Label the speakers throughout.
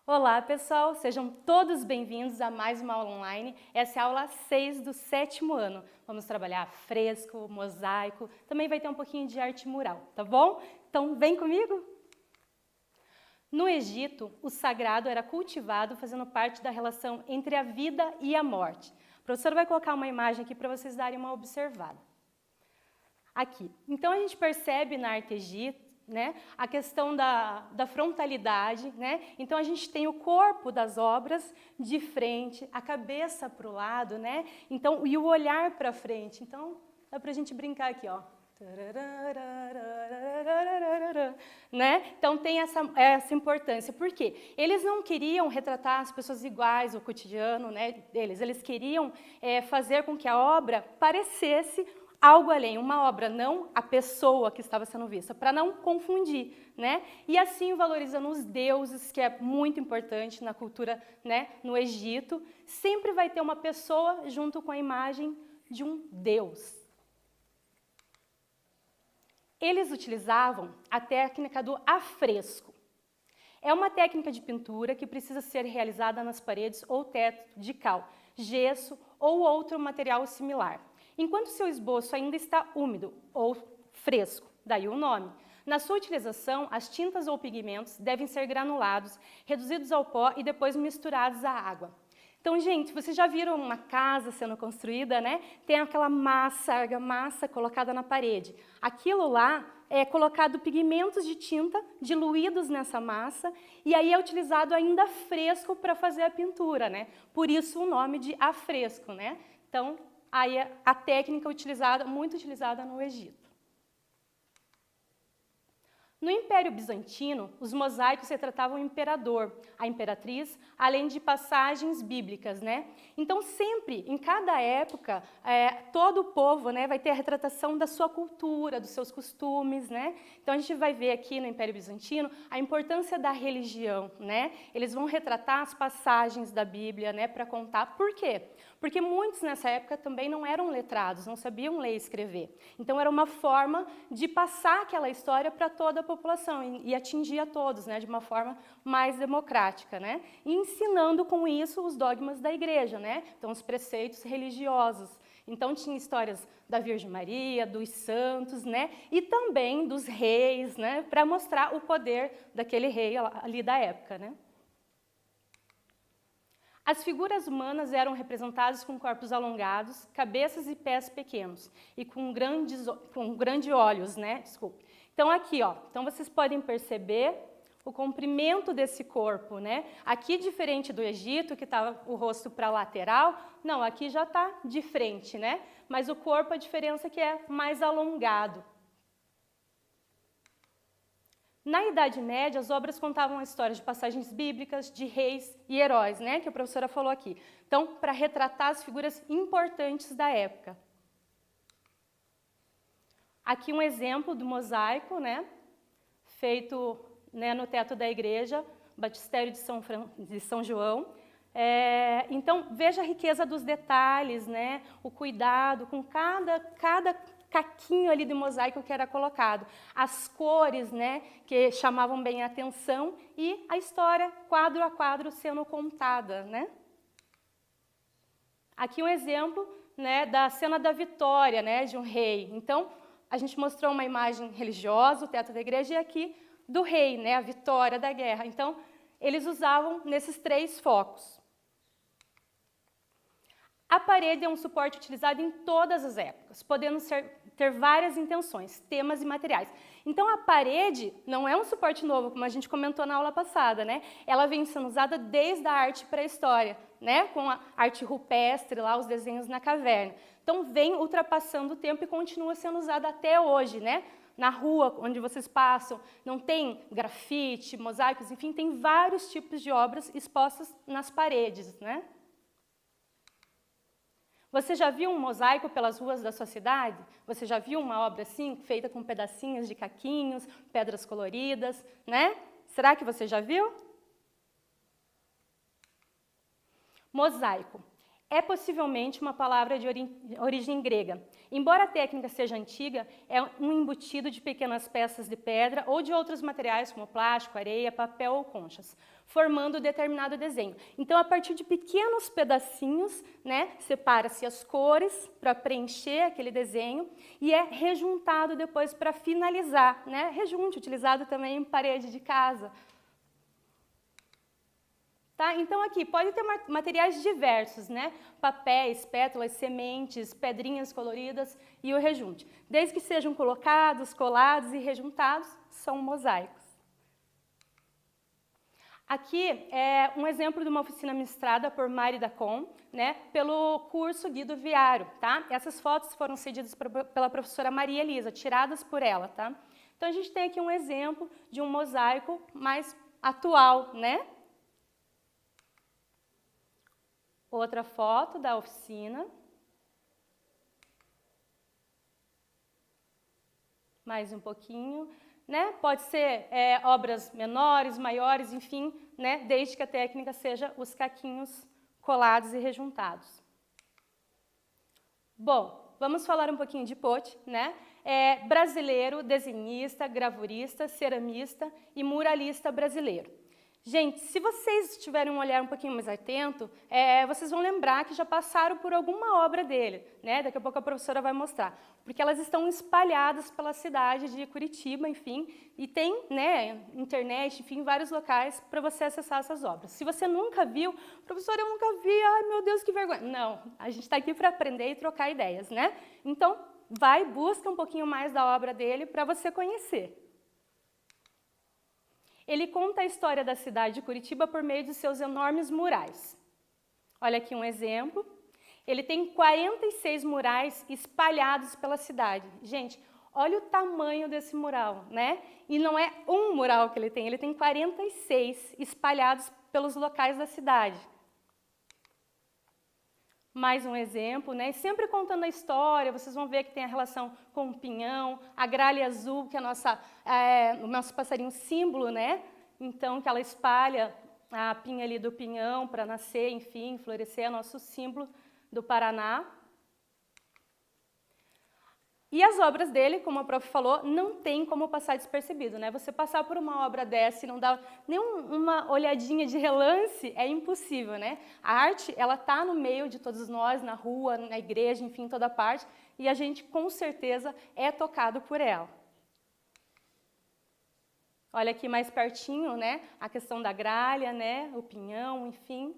Speaker 1: Olá pessoal, sejam todos bem-vindos a mais uma aula online. Essa é a aula 6 do 7º ano. Vamos trabalhar fresco, mosaico, também vai ter um pouquinho de arte mural, tá bom? Então vem comigo! No Egito, o sagrado era cultivado fazendo parte da relação entre a vida e a morte. A professora vai colocar uma imagem aqui para vocês darem uma observada. Aqui. Então a gente percebe na arte egípcia, né, a questão da frontalidade, né? Então a gente tem o corpo das obras de frente, a cabeça para o lado, né? Então, e o olhar para frente. Então dá para a gente brincar aqui, ó. Né? Então tem essa importância. Por quê? Eles não queriam retratar as pessoas iguais, o cotidiano, né, deles. Eles queriam fazer com que a obra parecesse algo além, uma obra, não a pessoa que estava sendo vista, para não confundir, né? E assim valorizando os deuses, que é muito importante na cultura, né, no Egito, sempre vai ter uma pessoa junto com a imagem de um deus. Eles utilizavam a técnica do afresco. É uma técnica de pintura que precisa ser realizada nas paredes ou teto de cal, gesso ou outro material similar. Enquanto seu esboço ainda está úmido ou fresco, daí o nome. Na sua utilização, as tintas ou pigmentos devem ser granulados, reduzidos ao pó e depois misturados à água. Então, gente, vocês já viram uma casa sendo construída, né? Tem aquela massa, argamassa colocada na parede. Aquilo lá é colocado pigmentos de tinta diluídos nessa massa e aí é utilizado ainda fresco para fazer a pintura, né? Por isso o nome de afresco, né? Então, aí a técnica muito utilizada no Egito. No Império Bizantino, os mosaicos retratavam o imperador, a imperatriz, além de passagens bíblicas, né? Então, sempre, em cada época, todo o povo, né, vai ter a retratação da sua cultura, dos seus costumes, né? Então, a gente vai ver aqui no Império Bizantino a importância da religião, né? Eles vão retratar as passagens da Bíblia, né, para contar. Por quê? Porque muitos nessa época também não eram letrados, não sabiam ler e escrever. Então, era uma forma de passar aquela história para toda a população e atingir a todos, né, de uma forma mais democrática, né? E ensinando com isso os dogmas da igreja, né? Então, os preceitos religiosos. Então, tinha histórias da Virgem Maria, dos santos, né? E também dos reis, né? Para mostrar o poder daquele rei ali da época, né? As figuras humanas eram representadas com corpos alongados, cabeças e pés pequenos, e com grandes olhos, né? Desculpe. Então, aqui, ó, então vocês podem perceber o comprimento desse corpo, né? Aqui, diferente do Egito, que estava o rosto para a lateral, não, aqui já está de frente, né? Mas o corpo, a diferença é que é mais alongado. Na Idade Média, as obras contavam histórias de passagens bíblicas, de reis e heróis, né, que a professora falou aqui. Então, para retratar as figuras importantes da época. Aqui um exemplo do mosaico, né, feito, né, no teto da igreja, batistério de São João. Então, veja a riqueza dos detalhes, né, o cuidado com cada caquinho ali de mosaico que era colocado, as cores, né, que chamavam bem a atenção e a história, quadro a quadro, sendo contada, né? Aqui um exemplo, né, da cena da vitória, né, de um rei. Então, a gente mostrou uma imagem religiosa, o teto da igreja, e aqui do rei, né, a vitória da guerra. Então, eles usavam nesses 3 focos. A parede é um suporte utilizado em todas as épocas, podendo ter várias intenções, temas e materiais. Então, a parede não é um suporte novo, como a gente comentou na aula passada, né? Ela vem sendo usada desde a arte pré-história, né? Com a arte rupestre, lá, os desenhos na caverna. Então, vem ultrapassando o tempo e continua sendo usada até hoje, né? Na rua, onde vocês passam, não tem grafite, mosaicos, enfim, tem vários tipos de obras expostas nas paredes, né? Você já viu um mosaico pelas ruas da sua cidade? Você já viu uma obra assim, feita com pedacinhos de caquinhos, pedras coloridas, né? Será que você já viu? Mosaico. é possivelmente uma palavra de origem grega. Embora a técnica seja antiga, é um embutido de pequenas peças de pedra ou de outros materiais como plástico, areia, papel ou conchas, formando determinado desenho. Então, a partir de pequenos pedacinhos, né, separa-se as cores para preencher aquele desenho e é rejuntado depois para finalizar, né? Rejunte, utilizado também em parede de casa. Tá? Então, aqui pode ter materiais diversos, né? Papéis, pétalas, sementes, pedrinhas coloridas e o rejunte. Desde que sejam colocados, colados e rejuntados, são mosaicos. Aqui é um exemplo de uma oficina ministrada por Mari Dacon, né, pelo curso Guido Viário. Tá? Essas fotos foram cedidas pela professora Maria Elisa, tiradas por ela. Tá? Então, a gente tem aqui um exemplo de um mosaico mais atual, né? Outra foto da oficina. Mais um pouquinho, né? Pode ser obras menores, maiores, enfim, né? Desde que a técnica seja os caquinhos colados e rejuntados. Bom, vamos falar um pouquinho de Pote, né? Brasileiro, desenhista, gravurista, ceramista e muralista brasileiro. Gente, se vocês tiverem um olhar um pouquinho mais atento, vocês vão lembrar que já passaram por alguma obra dele, né? Daqui a pouco a professora vai mostrar, porque elas estão espalhadas pela cidade de Curitiba, enfim, e tem, né, internet, enfim, vários locais para você acessar essas obras. Se você nunca viu, professora, eu nunca vi, ai meu Deus, que vergonha. Não, a gente está aqui para aprender e trocar ideias, né? Então, vai, busca um pouquinho mais da obra dele para você conhecer. Ele conta a história da cidade de Curitiba por meio de seus enormes murais. Olha aqui um exemplo. Ele tem 46 murais espalhados pela cidade. Gente, olha o tamanho desse mural, né? E não é um mural que ele tem 46 espalhados pelos locais da cidade. Mais um exemplo, né? Sempre contando a história, vocês vão ver que tem a relação com o pinhão, a gralha azul, que é o nosso passarinho símbolo, né? Então, que ela espalha a pinha ali do pinhão para nascer, enfim, florescer, é nosso símbolo do Paraná. E as obras dele, como a prof falou, não tem como passar despercebido, né? Você passar por uma obra dessa e não dar nem uma olhadinha de relance é impossível, né? A arte, ela tá no meio de todos nós, na rua, na igreja, enfim, em toda parte, e a gente com certeza é tocado por ela. Olha aqui mais pertinho, né? A questão da gralha, né? O pinhão, enfim.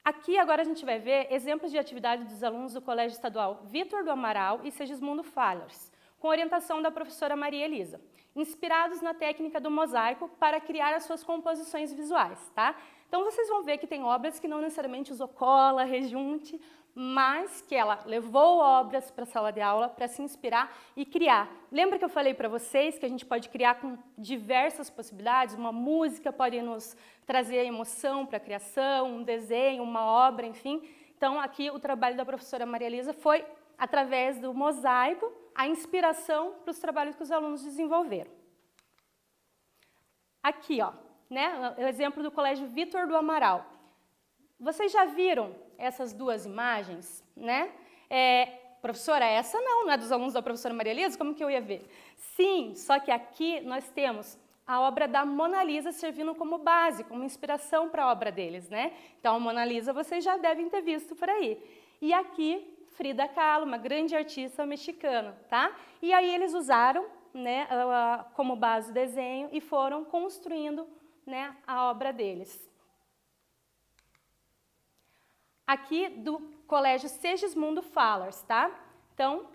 Speaker 1: Aqui agora a gente vai ver exemplos de atividade dos alunos do Colégio Estadual Vitor do Amaral e Segismundo Fallers, com orientação da professora Maria Elisa, inspirados na técnica do mosaico para criar as suas composições visuais, tá? Então vocês vão ver que tem obras que não necessariamente usou cola, rejunte, mas que ela levou obras para a sala de aula para se inspirar e criar. Lembra que eu falei para vocês que a gente pode criar com diversas possibilidades? Uma música pode nos trazer emoção para a criação, um desenho, uma obra, enfim. Então, aqui o trabalho da professora Maria Elisa foi, através do mosaico, a inspiração para os trabalhos que os alunos desenvolveram. Aqui, ó, né, o exemplo do Colégio Vitor do Amaral. Vocês já viram essas duas imagens, né? Professora, essa não é dos alunos da professora Maria Elisa? Como que eu ia ver? Sim, só que aqui nós temos a obra da Mona Lisa servindo como base, como inspiração para a obra deles, né? Então, a Mona Lisa vocês já devem ter visto por aí. E aqui, Frida Kahlo, uma grande artista mexicana, tá? E aí eles usaram, né, como base o desenho e foram construindo, né, a obra deles. Aqui do Colégio Segismundo Fallers, tá? Então,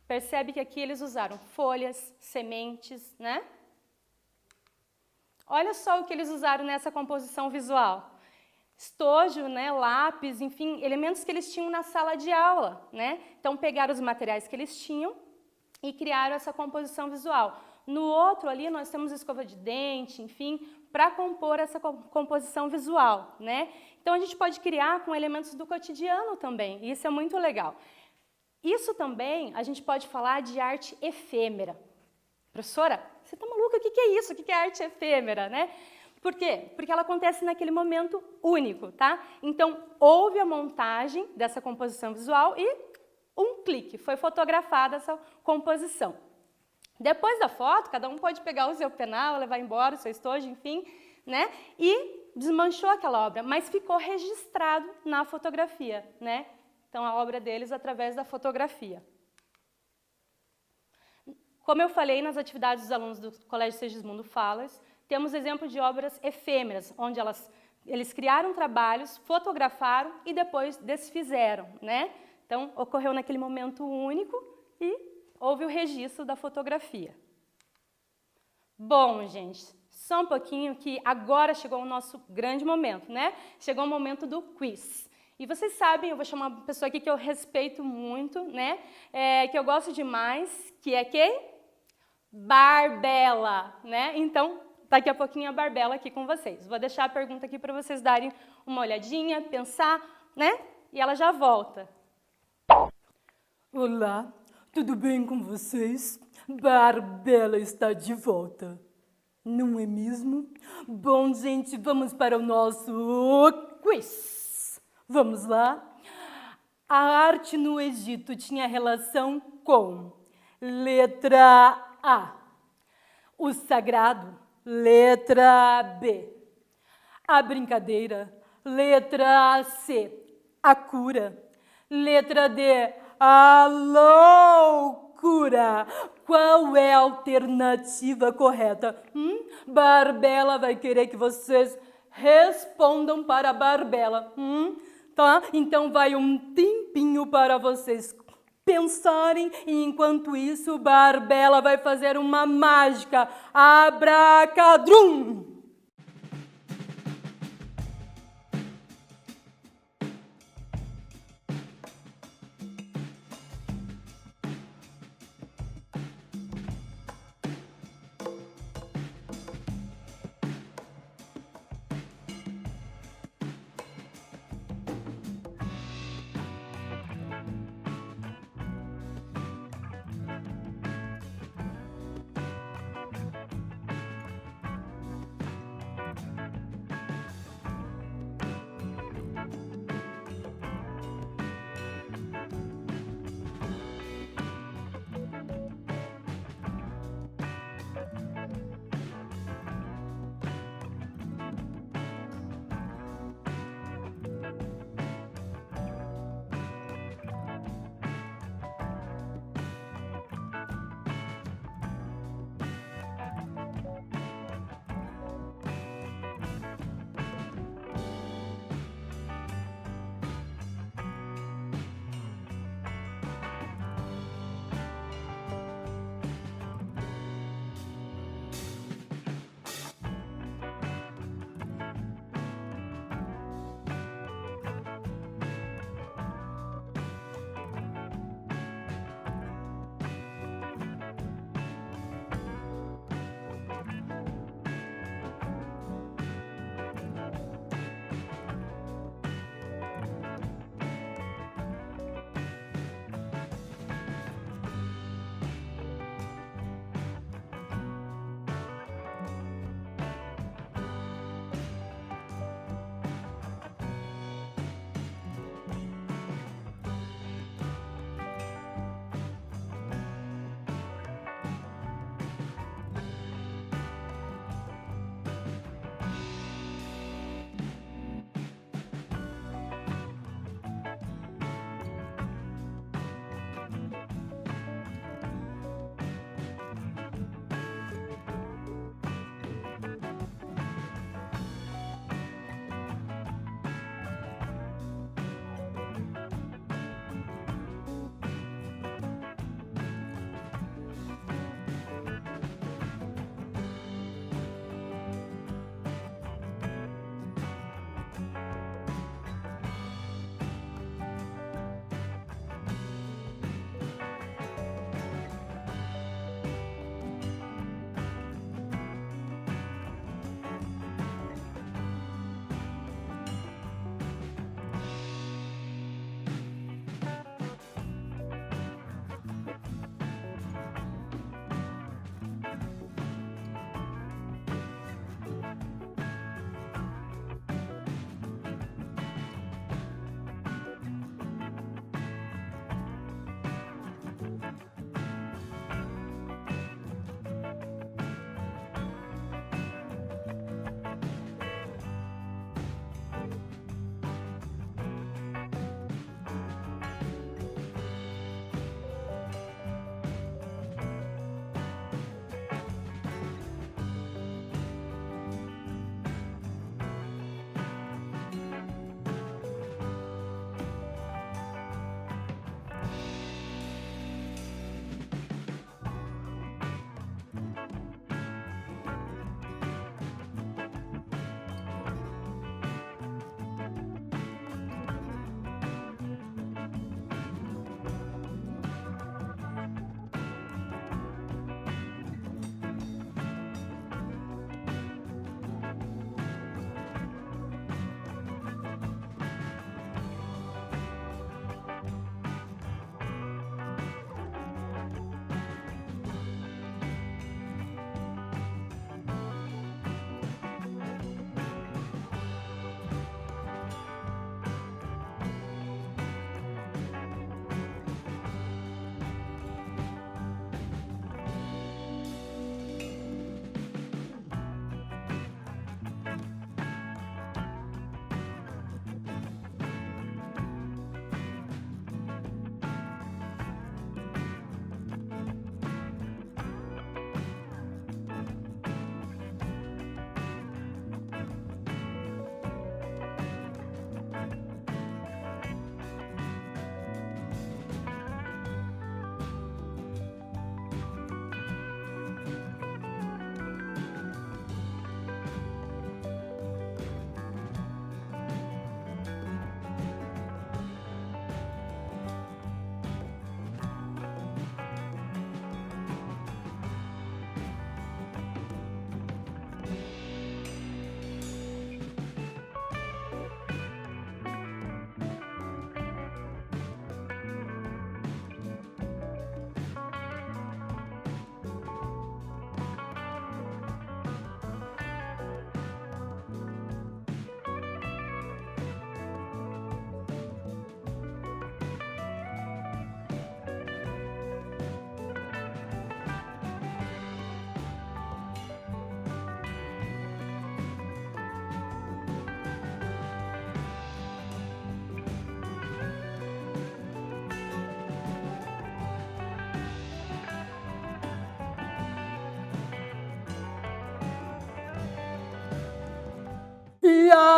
Speaker 1: percebe que aqui eles usaram folhas, sementes, né? Olha só o que eles usaram nessa composição visual. Estojo, né, lápis, enfim, elementos que eles tinham na sala de aula, né? Então, pegaram os materiais que eles tinham e criaram essa composição visual. No outro ali, nós temos escova de dente, enfim, para compor essa composição visual, né? Então, a gente pode criar com elementos do cotidiano também, e isso é muito legal. Isso também, a gente pode falar de arte efêmera. Professora, você está maluca? O que é isso? O que é arte efêmera, né? Por quê? Porque ela acontece naquele momento único, tá? Então, houve a montagem dessa composição visual e um clique, foi fotografada essa composição. Depois da foto, cada um pode pegar o seu penal, levar embora o seu estojo, enfim, né? E desmanchou aquela obra, mas ficou registrado na fotografia, né? Então, a obra deles através da fotografia. Como eu falei nas atividades dos alunos do Colégio Segismundo Falas, temos exemplo de obras efêmeras, onde eles criaram trabalhos, fotografaram e depois desfizeram, né? Então, ocorreu naquele momento único e houve o registro da fotografia. Bom, gente, só um pouquinho que agora chegou o nosso grande momento, né? Chegou o momento do quiz. E vocês sabem, eu vou chamar uma pessoa aqui que eu respeito muito, né? Que eu gosto demais, que é quem? Barbela, né? Então, daqui a pouquinho a Barbela aqui com vocês. Vou deixar a pergunta aqui para vocês darem uma olhadinha, pensar, né? E ela já volta.
Speaker 2: Olá, tudo bem com vocês? Barbela está de volta, não é mesmo? Bom, gente, vamos para o nosso quiz. Vamos lá? A arte no Egito tinha relação com letra A, o sagrado, letra B, a brincadeira, letra C, a cura, letra D, a loucura. Qual é a alternativa correta? Barbela vai querer que vocês respondam para a Barbela. Tá? Então vai um tempinho para vocês pensarem e enquanto isso Barbela vai fazer uma mágica. Abracadrum!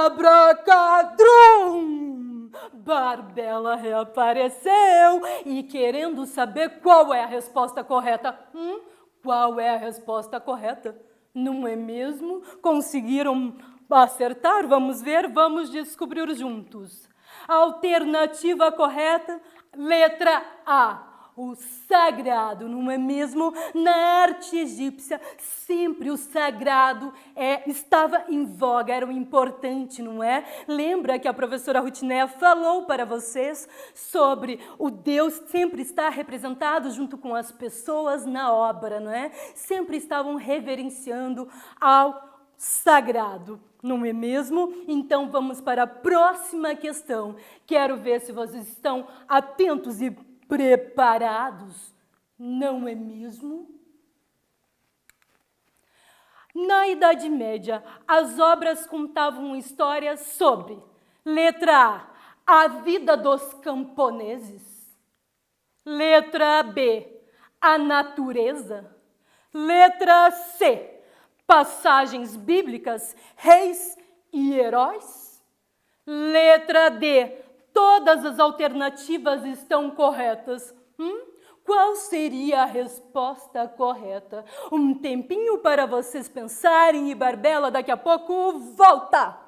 Speaker 2: Abracadrum! Barbela reapareceu e querendo saber qual é a resposta correta. Qual é a resposta correta? Não é mesmo? Conseguiram acertar? Vamos ver, vamos descobrir juntos. Alternativa correta, letra A. O sagrado, não é mesmo? Na arte egípcia, sempre o sagrado estava em voga, era o importante, não é? Lembra que a professora Rutineia falou para vocês sobre o Deus sempre estar representado junto com as pessoas na obra, não é? Sempre estavam reverenciando ao sagrado, não é mesmo? Então vamos para a próxima questão. Quero ver se vocês estão atentos e preparados, não é mesmo? Na Idade Média, as obras contavam histórias sobre, letra A, a vida dos camponeses, letra B, a natureza, letra C, passagens bíblicas, reis e heróis, letra D, todas as alternativas estão corretas. Qual seria a resposta correta? Um tempinho para vocês pensarem e Barbela daqui a pouco volta!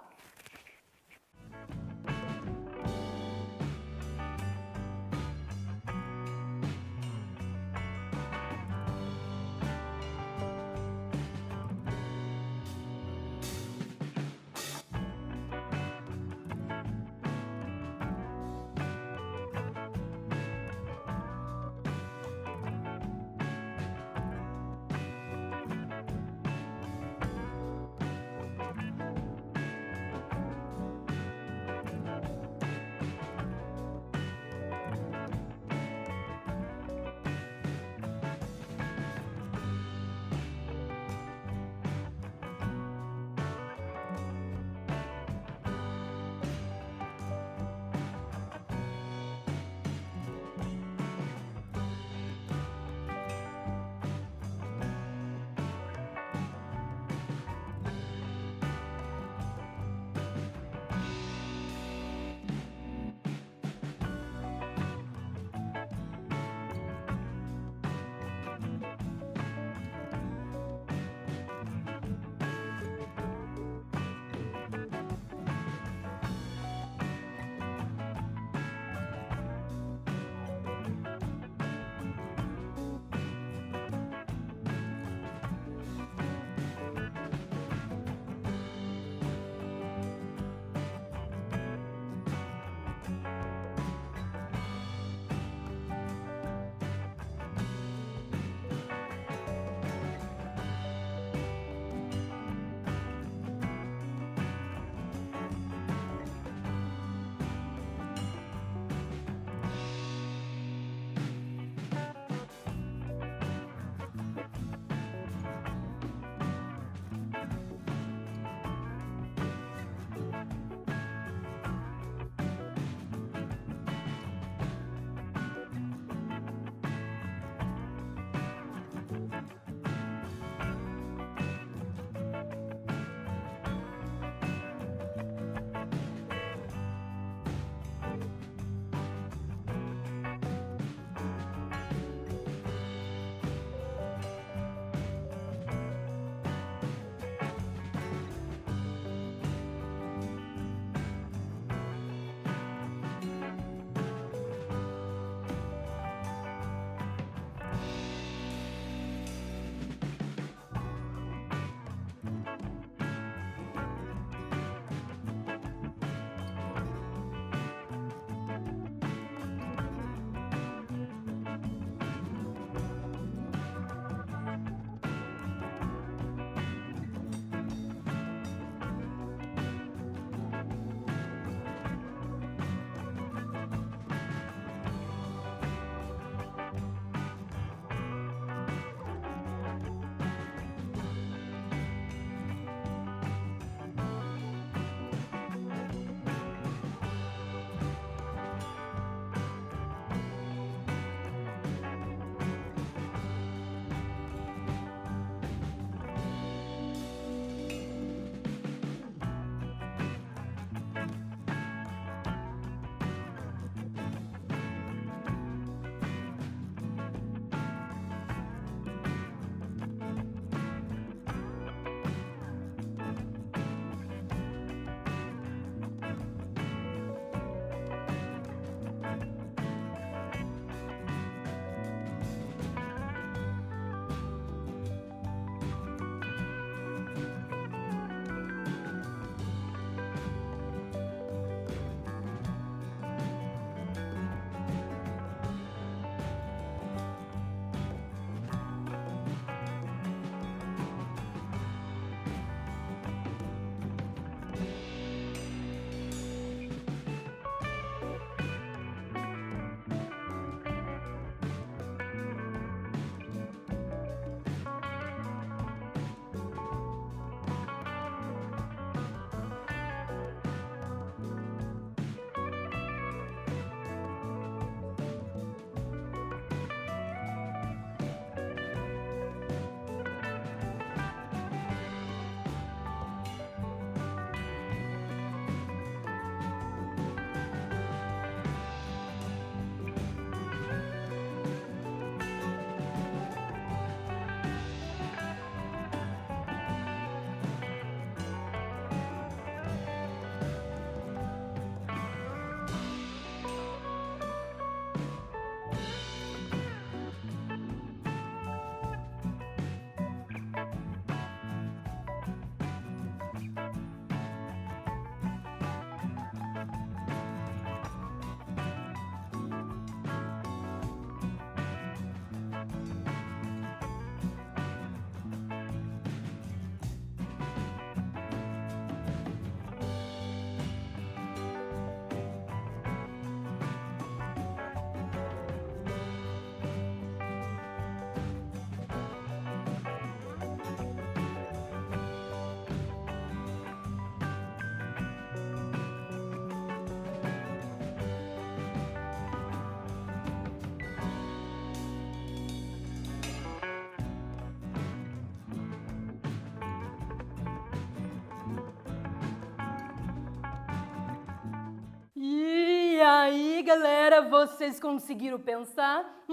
Speaker 2: aí, galera, vocês conseguiram pensar?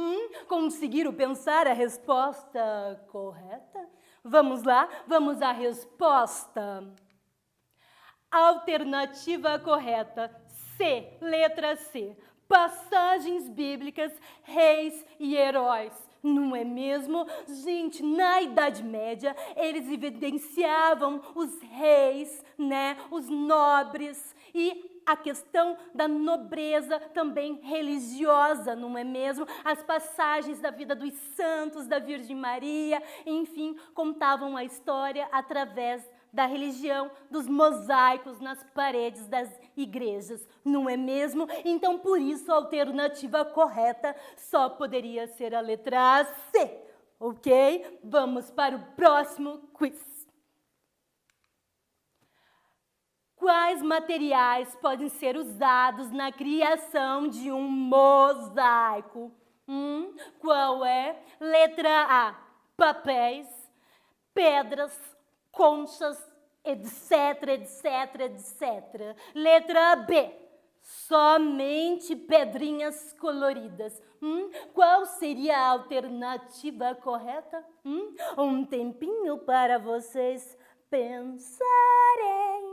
Speaker 2: Conseguiram pensar a resposta correta? Vamos lá, vamos à resposta. Alternativa correta, C, letra C. Passagens bíblicas, reis e heróis. Não é mesmo? Gente, na Idade Média, eles evidenciavam os reis, né, os nobres e a questão da nobreza também religiosa, não é mesmo? As passagens da vida dos santos, da Virgem Maria, enfim, contavam a história através da religião, dos mosaicos nas paredes das igrejas, não é mesmo? Então, por isso, a alternativa correta só poderia ser a letra C, ok? Vamos para o próximo quiz. Quais materiais podem ser usados na criação de um mosaico? Qual é? Letra A, papéis, pedras, conchas, etc, etc, etc. Letra B, somente pedrinhas coloridas. Qual seria a alternativa correta? Um tempinho para vocês pensarem.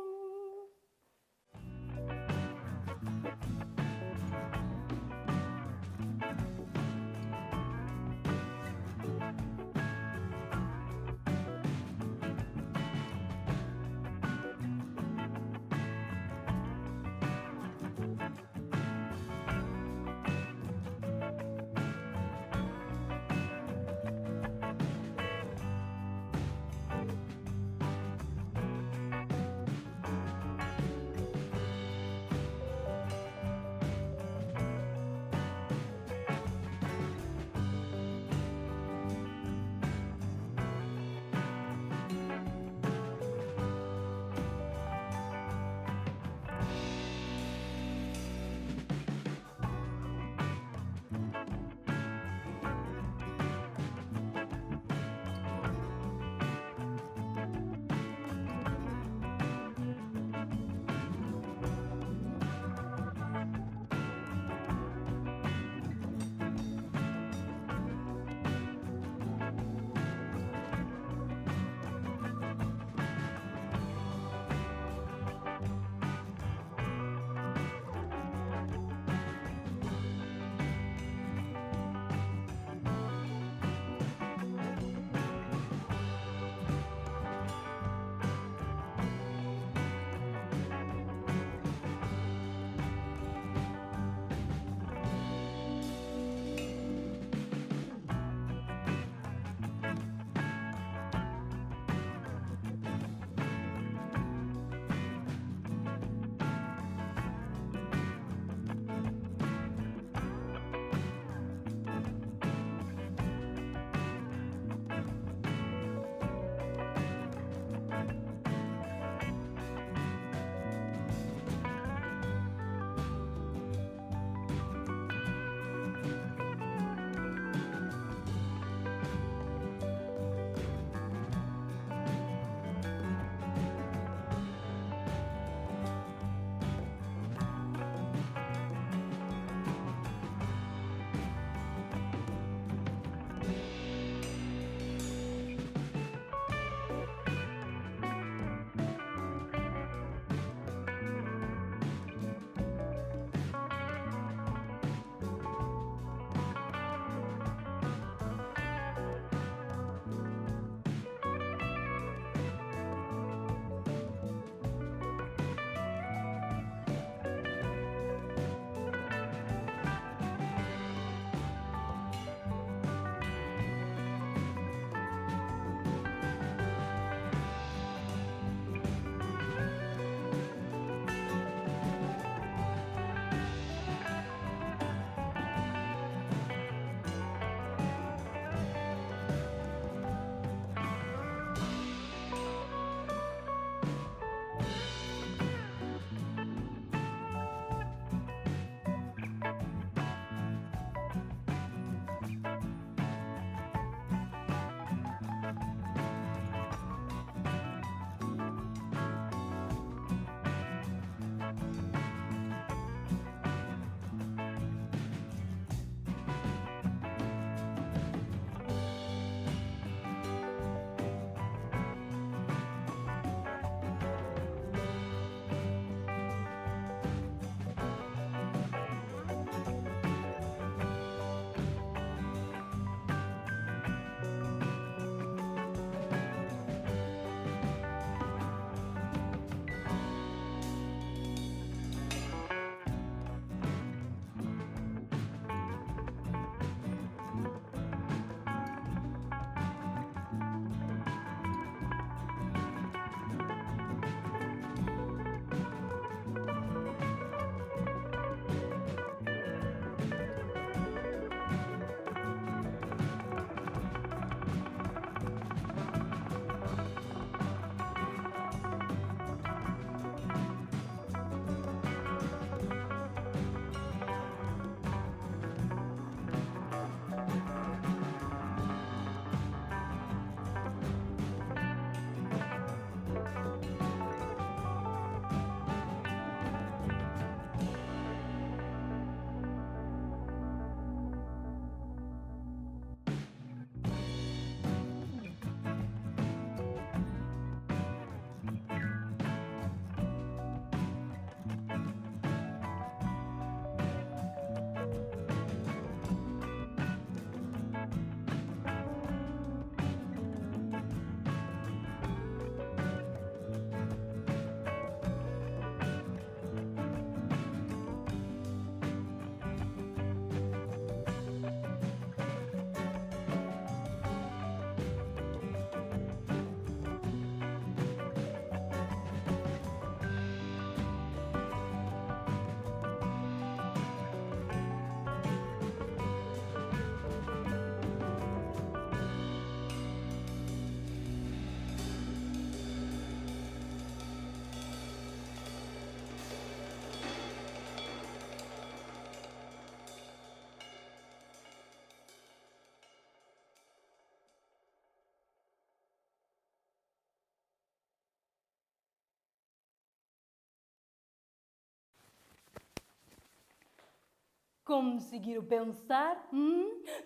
Speaker 2: Conseguiram pensar?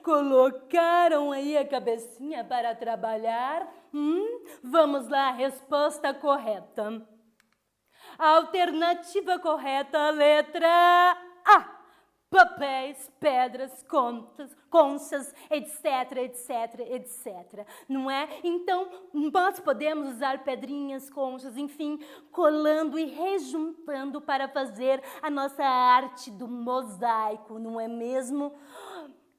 Speaker 2: Colocaram aí a cabecinha para trabalhar? Vamos lá, resposta correta. A alternativa correta, letra A. Papéis, pedras, conchas, etc, etc, etc. Não é? Então, nós podemos usar pedrinhas, conchas, enfim, colando e rejuntando para fazer a nossa arte do mosaico, não é mesmo?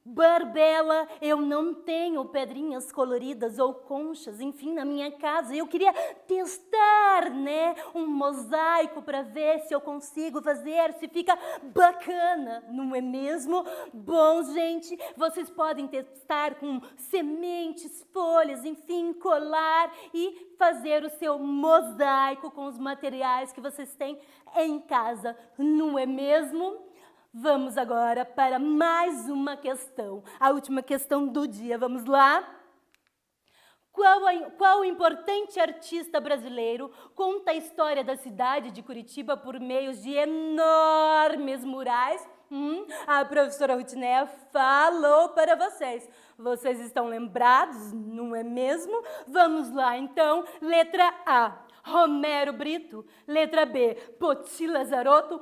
Speaker 2: Barbela, eu não tenho pedrinhas coloridas ou conchas, enfim, na minha casa. Eu queria testar, né, um mosaico para ver se eu consigo fazer, se fica bacana, não é mesmo? Bom, gente, vocês podem testar com sementes, folhas, enfim, colar e fazer o seu mosaico com os materiais que vocês têm em casa, não é mesmo? Vamos agora para mais uma questão, a última questão do dia. Vamos lá? Qual importante artista brasileiro conta a história da cidade de Curitiba por meio de enormes murais? A professora Rutineia falou para vocês. Vocês estão lembrados, não é mesmo? Vamos lá, então. Letra A, Romero Brito. Letra B, Poti Lazarotto.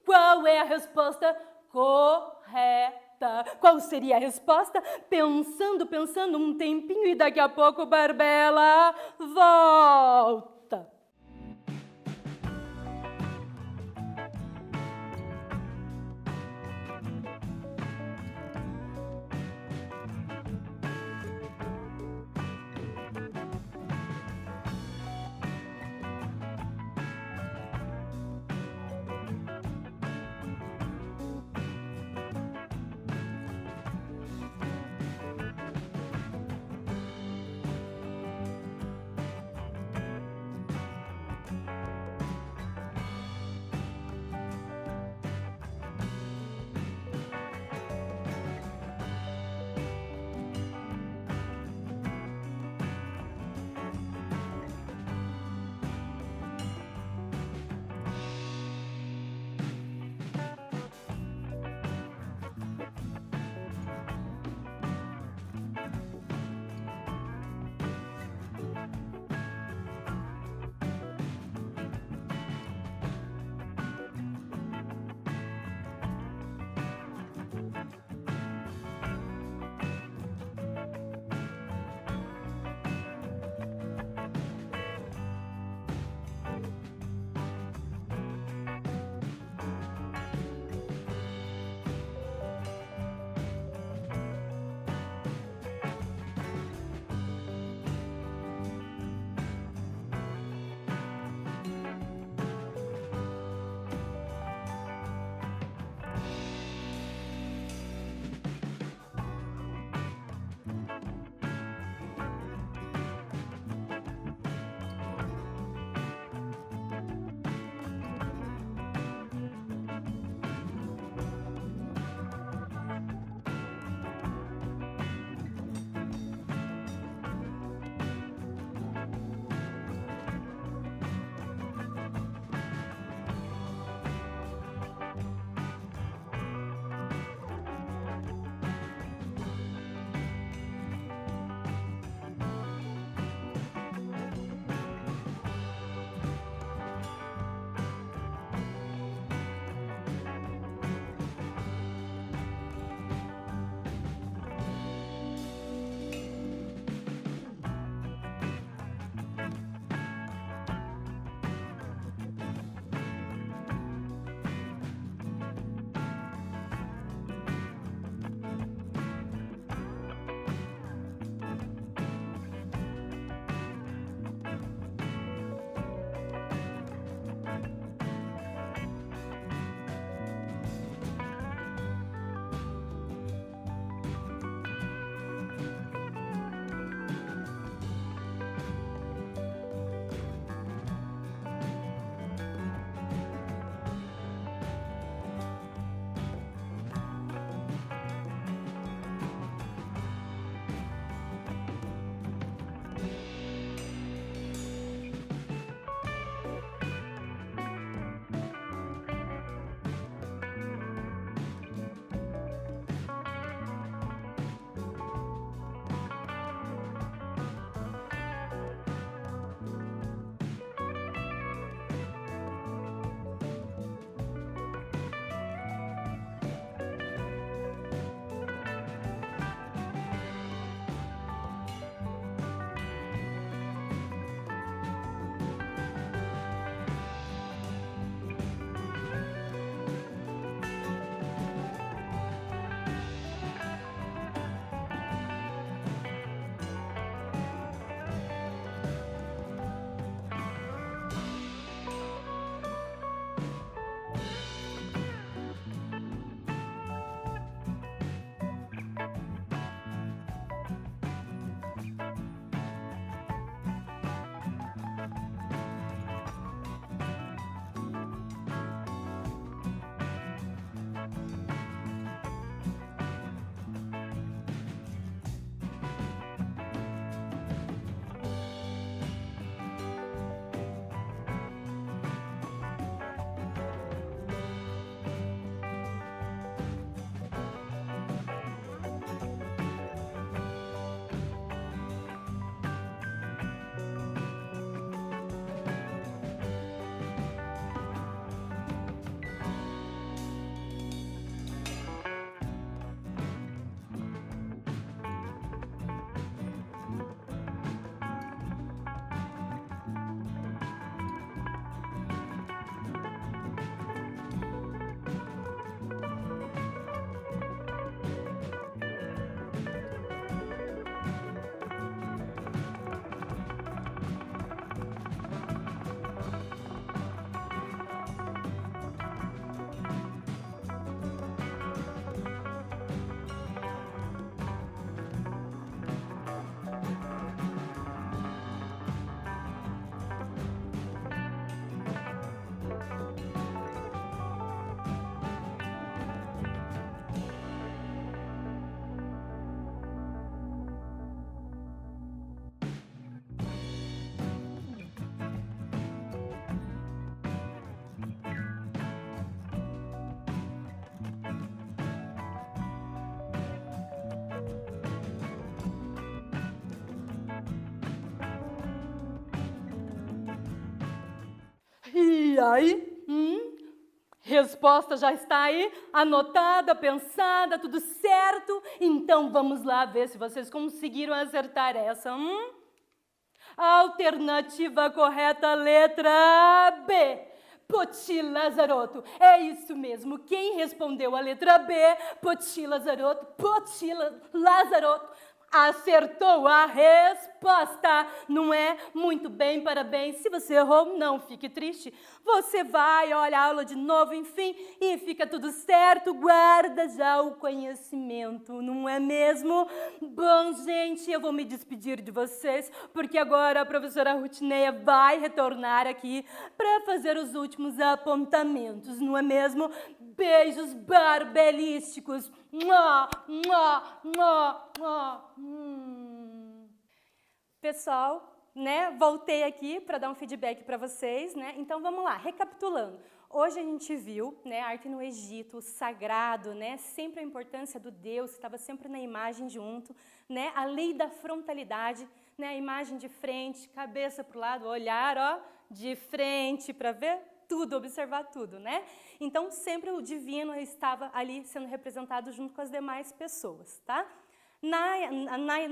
Speaker 2: Qual é a resposta correta? Qual seria a resposta? Pensando um tempinho e daqui a pouco, Barbela volta. E aí? Resposta já está aí, anotada, pensada, tudo certo? Então vamos lá ver se vocês conseguiram acertar essa. Alternativa correta, letra B. Poti Lazarotto. É isso mesmo. Quem respondeu a letra B, Poti Lazarotto, acertou a resposta, não é? Muito bem, parabéns. Se você errou, não fique triste. Você vai, olha a aula de novo, enfim, e fica tudo certo. Guarda já o conhecimento, não é mesmo? Bom, gente, eu vou me despedir de vocês, porque agora a professora Rutineia vai retornar aqui para fazer os últimos apontamentos, não é mesmo? Beijos barbelísticos. Mua, mua, mua, mua. Pessoal, né, voltei aqui para dar um feedback para vocês, né? Então vamos lá, recapitulando. Hoje a gente viu, né, arte no Egito, o sagrado, né, sempre a importância do Deus que estava sempre na imagem junto, né, a lei da frontalidade, né, a imagem de frente, cabeça para o lado, olhar, ó, de frente para ver tudo, observar tudo, né? Então sempre o divino estava ali sendo representado junto com as demais pessoas, tá? Na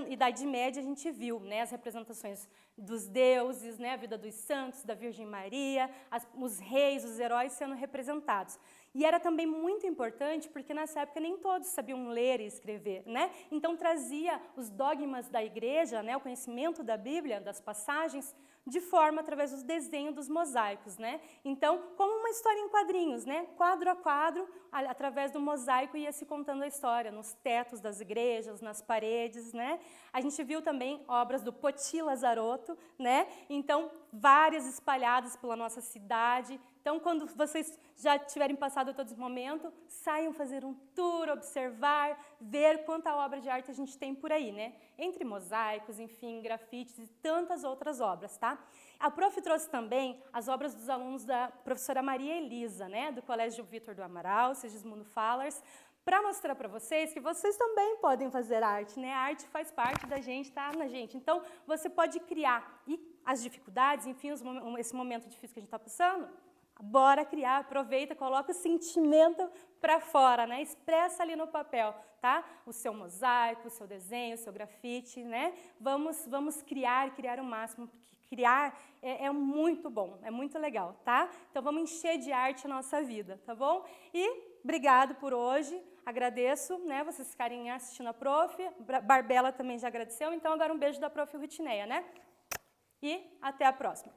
Speaker 2: Idade Média, a gente viu, né, as representações dos deuses, né, a vida dos santos, da Virgem Maria, os reis, os heróis sendo representados. E era também muito importante porque nessa época nem todos sabiam ler e escrever, né? Então trazia os dogmas da igreja, né, o conhecimento da Bíblia, das passagens, de forma através dos desenhos dos mosaicos, né? Então, como uma história em quadrinhos, né? Quadro a quadro, através do mosaico ia se contando a história, nos tetos das igrejas, nas paredes, né? A gente viu também obras do Poti Lazarotto, né? Então, várias espalhadas pela nossa cidade. Então, quando vocês já tiverem passado todo esse momento, saiam fazer um tour, observar, ver quanta obra de arte a gente tem por aí, né? Entre mosaicos, enfim, grafites e tantas outras obras, tá? A prof trouxe também as obras dos alunos da professora Maria Elisa, né? Do Colégio Vitor do Amaral, Sigismundo Fallers, para mostrar para vocês que vocês também podem fazer arte, né? A arte faz parte da gente, tá na gente. Então, você pode criar. E as dificuldades, enfim, esse momento difícil que a gente está passando, bora criar, aproveita, coloca o sentimento para fora, né? Expressa ali no papel, tá? O seu mosaico, o seu desenho, o seu grafite, né? Vamos criar o máximo, porque criar é muito bom, é muito legal, tá? Então vamos encher de arte a nossa vida, tá bom? E obrigado por hoje, agradeço, né? Vocês ficarem assistindo a prof, Barbela também já agradeceu, então agora um beijo da prof Rutineia, né? E até a próxima.